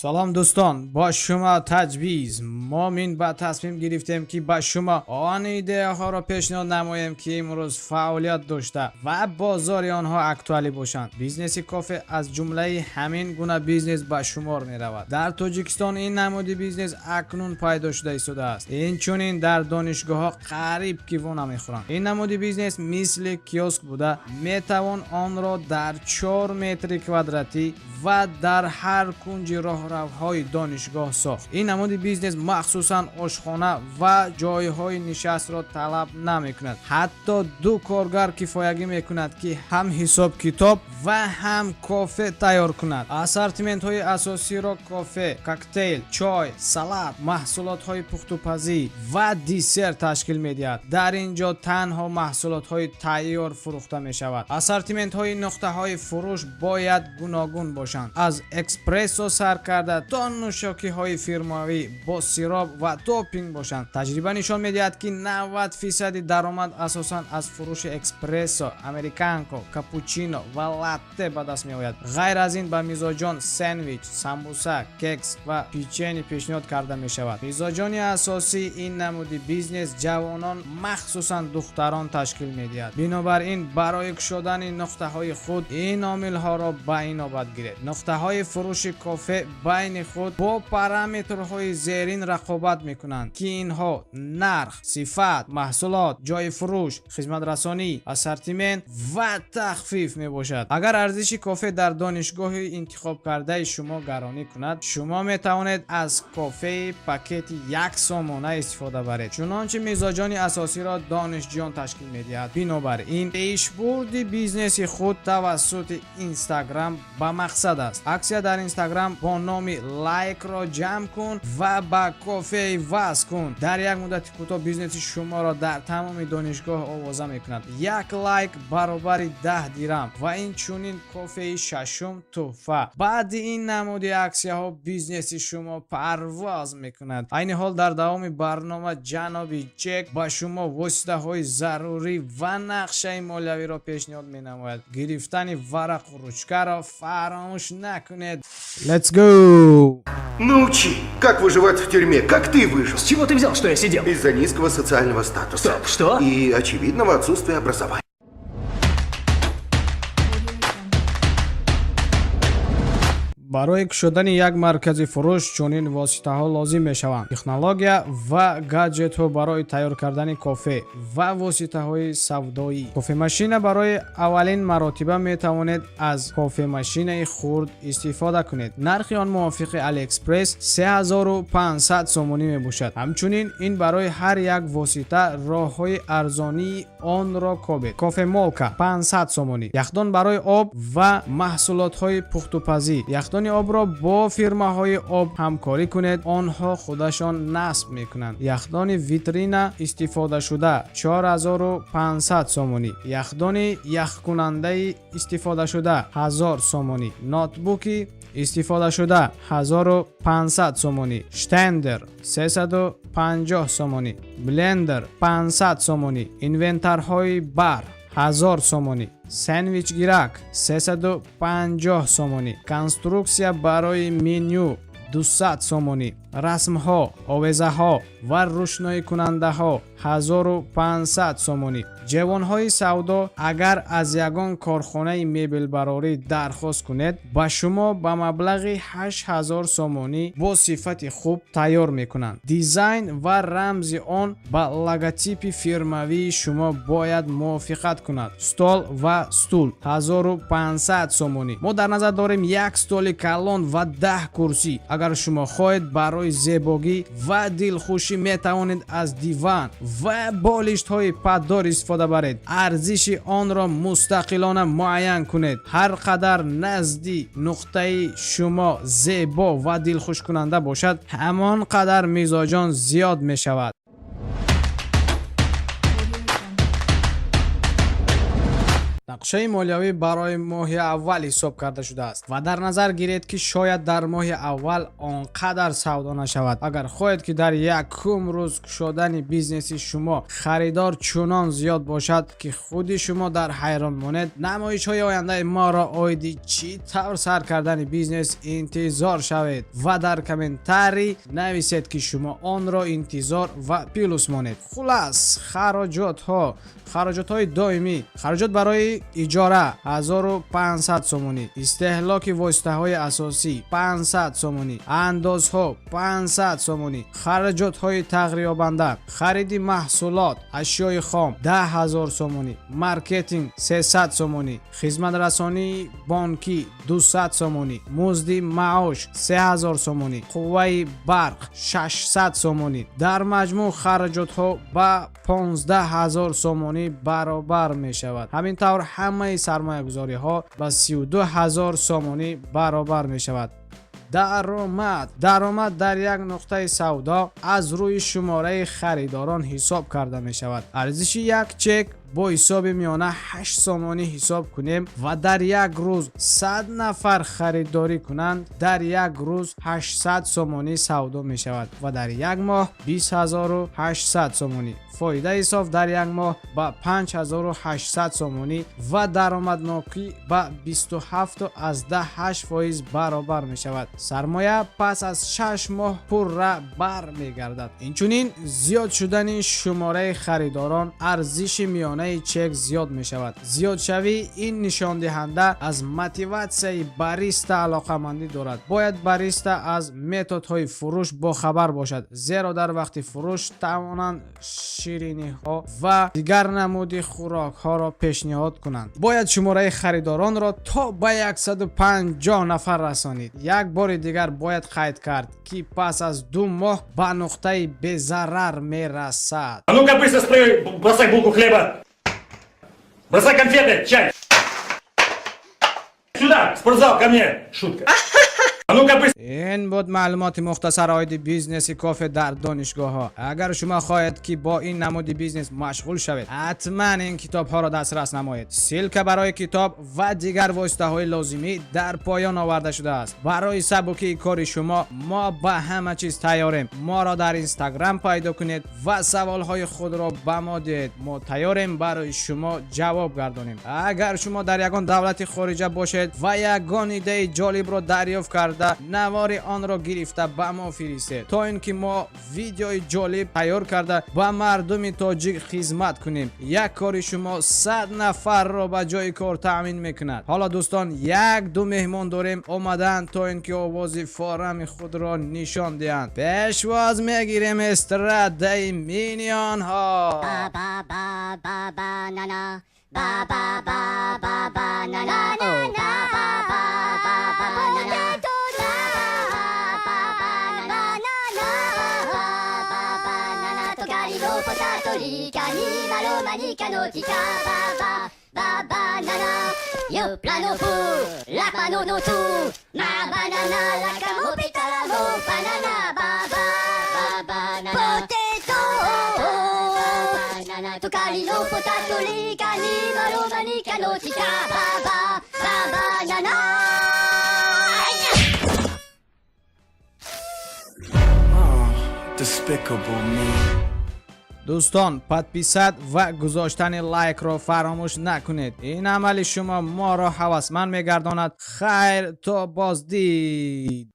سلام دوستان، با شما تجویز ما با تصمیم گرفتیم که با شما آن ایده‌ها را پیشنهاد نماییم که امروز فعالیت داشته و بازار آنها اکتوالی باشند. بیزنسی کافه از جمله همین گونه بیزنس به شمار می رود. در تاجیکستان این نمودی بیزنس اکنون پیدا شده است. این چنین در دانشگاه‌ها قریب کیوان میخورند. این نمودی بیزنس مثل کیوسک بوده، می توان آن را در 4 متر کوادراتی و در هر کنج راهروهای دانشگاه ساخت. این نمود بیزنس مخصوصا آشخانه و جایهای نشست را طلب نمی کند. حتی 2 کارگر کفایگی می کند که هم حساب کتاب و هم کافه تیار کند. اسورتیمنت های اساسی را کافه، کوکتیل، چای، سالاد، محصولات های پختوپزی و دیسرت تشکیل می دهد. در اینجا تنها محصولات های تیار فروخته می شود. اسورتیمنت های نقطه های فروش باید گوناگون باشند، از اکسپرسو سر کرده تا نوشاکی های فرمایی با سیراب و توپینگ باشند. تجربه نشان میدهد که 90% درآمد اساساً از فروش اکسپرسو، امریکانکو، کاپوچینو و لاته به دست می آید. غیر از این به میزاجان ساندویچ، سمبوسه، ککس و پیچنی پیشنهاد کرده می شود. میزاجان اساسی این نمودی بیزنس جوانان مخصوصاً دختران تشکیل می دهد. بنابراین برای گشودن نقطه های خود این عامل ها را به این نوبت گیرید. نقطه های فروش کافه بین خود با پارامترهای زیرین رقابت میکنند که اینها نرخ، صفت، محصولات، جای فروش، خدمت رسانی، اسورتیمنت و تخفیف می باشد. اگر ارزش کافه در دانشگاه انتخاب کرده شما گرانی کند، شما می توانید از کافه پاکت 1 سامانه استفاده برید. چنانچه میزاجان اساسی را دانشجویان تشکیل می دهد. بنابراین پیشبرد بیزنس خود توسط اینستاگرام با مقصد است. عکس در اینستاگرام با نام لایک را جمع کن و با کافه وصل کن. در یک مدت کوتاه بیزنس شما را در تمام دانشگاه آوازه میکند. 1 لایک برابر 10 درم و این چونین کافه ششم تحفه. بعد این نمودی عکسیه ها بیزنس شما پرواز میکند. این حال در دوام برنامه جناب چک با شما واسطه های ضروری و نقشه مالیوی را پیشنهاد مینماید. گرفتن ورق رچکه را فراموش نکنید. Let's go! Научи, как выживать в тюрьме, как ты выжил. С чего ты взял, что я сидел? Из-за низкого социального статуса. Стоп, что? И очевидного отсутствия образования. برای گشودن یک مرکز فروش چنین واسطه ها لازم می شوند. تکنولوژیا و گاجت ها برای تیار کردن کافه و واسطه های سودایی. کافه ماشین برای اولین مراتبه می توانید از کافه ماشین خرد استفاده کنید. نرخ آن موافق علی اکسپرس 3500 سومانی می باشد. همچنین این برای هر یک واسطه راه های ارزانی آن را کابید. کافه مولکا 500 سومانی. یخدان برای آب و محصولات های پختوپزی. یخدان آب را با فرماهای آب همکاری کنید، آنها خودشان نصب میکنند. یخدان ویترین استفاده شده 4500 سومانی. یخدان یخ کننده استفاده شده 1000 سومانی. نوتبوک استفاده شده 1500 سومانی. شتندر 350 سومانی. بلندر 500 سومانی. اینونترهای بر 1000 سومانی. ساندویچ گیرک 350 سومانی. کنسترکسیا برای منیو 200 سومانی. رسم ها، آویزه ها و روشنایی کننده ها 1500 سومانی. جوان های سودا اگر از یگان کارخانه میبل براری درخواست کنید، با شما به مبلغ 8000 سومانی با صفت خوب تیار میکنند. دیزاین و رمز آن با لوگوتیپ فرموی شما باید موافقت کند. استول و استول 1500 سومانی. ما در نظر داریم یک استول کلان و 10 کرسی. اگر شما خواهید برای زیبایی و دلخوشی می توانید از دیوان و بالشت های پددار استفاده برید. ارزش آن را مستقلانه معین کنید. هر قدر نزدی نقطه شما زیبا و دلخوش کننده باشد، همان قدر میزاجان زیاد می شود. нақшаи молиявӣ барои моҳи аввал ҳисоб карда шудааст ва дар назар гиред ки шояд дар моҳи аввал он қадар савдо нашавад. Агар хоҳед ки дар якум рӯз кушодани бизнеси шумо харидор чунон зиёд бошад ки худи шумо дар ҳайрон монед, намоишҳои ояндаи моро оиди чӣ тавр сар кардани бизнес интизор шавед ва дар комментарий нависед ки шумо онро интизор ва плюс монед. хулас, хароҷотҳои доимӣ. хароҷот барои иҷора 1500 сомонӣ, истеҳлоки воситаҳои асосӣ 500 сомонӣ, андозҳо 500 сомонӣ, хароҷотҳои тағриёбанда, хариди маҳсулот, ашёи хом 10000 сомонӣ, маркетинг 300 сомонӣ, хизматрасонии бонкӣ 200 сомонӣ, музди маош 3000 сомонӣ, қувваи барқ 600 сомонӣ. дар маҷмӯъ хароҷотҳо ба 15000 сомонӣ баробар мешавад. ҳамин тавр ҳамаи сармоягузориҳо ба 32000 сомонӣ баробар мешавад. даромад дар як нуқтаи савдо аз рӯи шумораи харидорон ҳисоб карда мешавад. арзиши як чек бо ҳисоби миёна 8 сомонӣ ҳисоб кунем ва дар як рӯз 100 нафар харидорӣ кунанд, дар як рӯз 800 сомонӣ савдо мешавад ва дар як моҳ 20800 сомонӣ. фоидаи соф дар як моҳ ба 5800 сомонӣ ва даромаднокӣ ба 27.8% баробар мешавад. сармоя пас аз 6 моҳ пурра бармегардад. инчунин зиёд шудани шумораи харидорон арзиши миёнаи чек зиёд мешавад. зиёдшавии ин нишондиҳанда аз мотиватсияи бариста алоқамандӣ дорад. бояд бариста аз методҳои фурӯш бохабар бошад, зеро дар вақти фурӯш тавонанд шириниҳо ва дигар намуди хӯрокҳоро пешниҳод кунанд. бояд шумораи харидоронро то ба 150 нафар расонид. як бори дигар бояд қайд кард ки пас аз 2 моҳ ба нуқтаи безарар мерасад. А ну-ка быстро бросай булку хлеба! Бросай конфеты, чай! Сюда, в спортзал, ко мне! Шутка. А ну-ка быстро! ин буд маълумоти мухтасар оиди бизнеси кофе дар донишгохҳо. агар шумо хоҳед ки бо ин намуди бизнес машғул шавед, ҳатман ин китобҳоро дастрас намоед. силка барои китоб ва дигар воситаҳои лозимӣ дар поён оварда шудааст. барои сабукии кори шумо мо ба ҳама чиз тайёрем. моро дар инстаграм пайдо кунед ва саволҳои худро ба мо диҳед. мо тайёрем барои шумо ҷавоб гардонем. агар шумо дар ягон давлати хорича бошед ва ягон идеяи чолибро дарёфт карда, навори онро гирифта ба мо фиристед, то ин ки мо видеои ҷолиб тайёр карда ба мардуми тоҷик хизмат кунем. як кори шумо 100 нафарро ба ҷои кор таъмин мекунад. ҳоло дӯстон, 1-2 меҳмон дорем омаданд то ин ки овози форами худро нишон диҳанд. пешвоз мегирем эстрадаи минионҳо. Yo plano fu, la pano no tu, ma banana la camo pitalamo, banana baba, banana potato, banana tu carino potato li cani malo mani canotica, baba, banana. Despicable me. дӯстон, подписат ва гузоштани лайкро фаромӯш накунед. ин амали шумо моро ҳавасманд мегардонад. хайр то боздид.